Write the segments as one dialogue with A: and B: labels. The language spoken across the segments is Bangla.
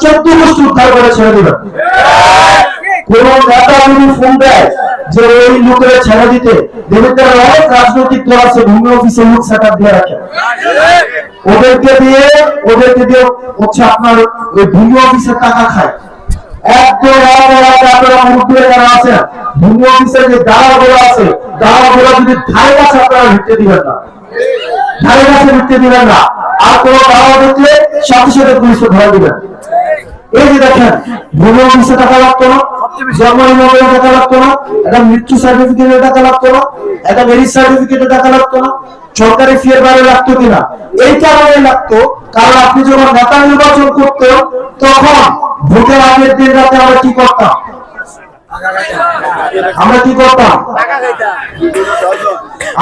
A: 14 গোষ্ঠী উদ্ধার করে ছেড়ে দিবেন। কোন নেতা যদি ফোন দেয় যে ওই লোকের ছেড়ে দিতে, দেখবেন তারা অনেক রাজনৈতিক দল আছে ভূমি অফিসে লোক সেটআপ দিয়ে রাখে, ওদেরকে দিয়ে হচ্ছে আপনার ওই ভূমি অফিসের টাকা খায়। একদম আপনারা মুরব্বীরা যারা আছেন, ভূমি অফিসের যে দালালগুলো আছে, দালালগুলো যদি ধারে কাছে আপনারা ঢুকতে দিবেন না, ধারে কাছে ঢুকতে দিবেন না। আর কোন দালাল দেখলে সাথে সাথে পুলিশকে ধরে দিবেন। এই যে দেখেন, ভূমি অফিসে টাকা লাগতো না, জন্ম নিবন্ধনে টাকা লাগতো না, একটা মৃত্যু সার্টিফিকেটে টাকা লাগতো না, একটা ম্যারেজ সার্টিফিকেটে টাকা লাগতো না, সরকারি ফি এর বাইরে লাগতো কিনা? এই কারণে লাগতো, কারণ আপনি যখন নেতা নির্বাচন করতেন তখন ভোটের আগের দিন রাতে আমরা কি করতাম?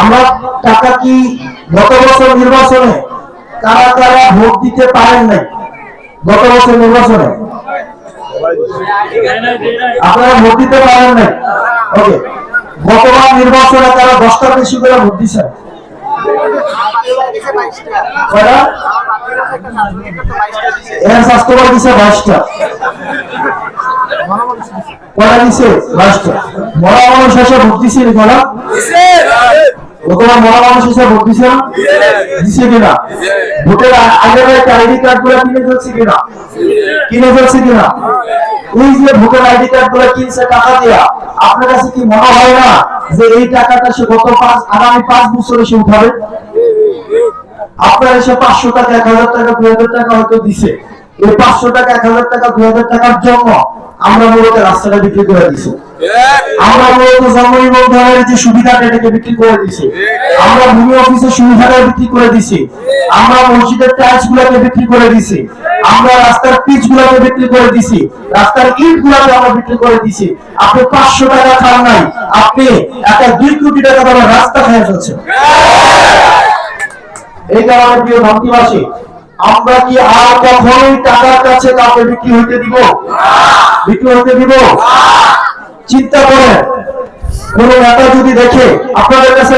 A: আমরা টাকা কি গত বছর নির্বাচনে কারা কারা ভোট দিতে পারেন নাই? গত বছর নির্বাচনে আপনারা ভোট দিতে পারেন নাই। ওকে, গতবার নির্বাচনে তারা 10টার বেশি করে ভোট দিচ্ছেন। স্বাস্থ্যকর দিচ্ছে 22টা, কয়টা দিচ্ছে? 22টা। মরা মানুষ এসে ভোট দিচ্ছে না? গতবার মরা মানুষ এসে ভোট দিচ্ছে না? দিচ্ছে কিনা? ভোটের আগের আইডি কার্ড গুলো কিনে ফেলছে কিনা? এই যে ভোটার আইডি কার্ড গুলো কিনছে টাকা দিয়া, আপনার কাছে কি মনে হয় না যে এই টাকাটা সে আগামী 5 বছরে সে উঠাবে? আপনার এসে 500 টাকা, 1000 টাকা, 2000 টাকা হয়তো দিছে। এই 500 টাকা, 1000 টাকা, 2000 টাকার জন্য আমরা মূলত রাস্তাটা বিক্রি করে দিছি, আমরা মূলত জন্ম নিবন্ধনের যে সুবিধাটা এটাকে বিক্রি করে দিছি, আমরা ভূমি অফিসের সুবিধাটা বিক্রি করে দিছি, আমরা মসজিদের টাইলস গুলোকে বিক্রি করে দিছি, আমরা রাস্তার পিচ গুলোকে বিক্রি করে দিছি, রাস্তার ইট গুলোকে আমরা বিক্রি করে দিছি। আপনি 500 টাকা খান নাই, আপনি একটা 2 কোটি টাকা দামের রাস্তা খেয়ে ফেলছেন। এই কারণে প্রিয় ভারতীয়বাসী, আমরা কি আর কখনোই টাকার কাছে কাউকে বিক্রি হইতে দিব? চিন্তা করেন, কোন নেতা যদি দেখে আপনাদের কাছে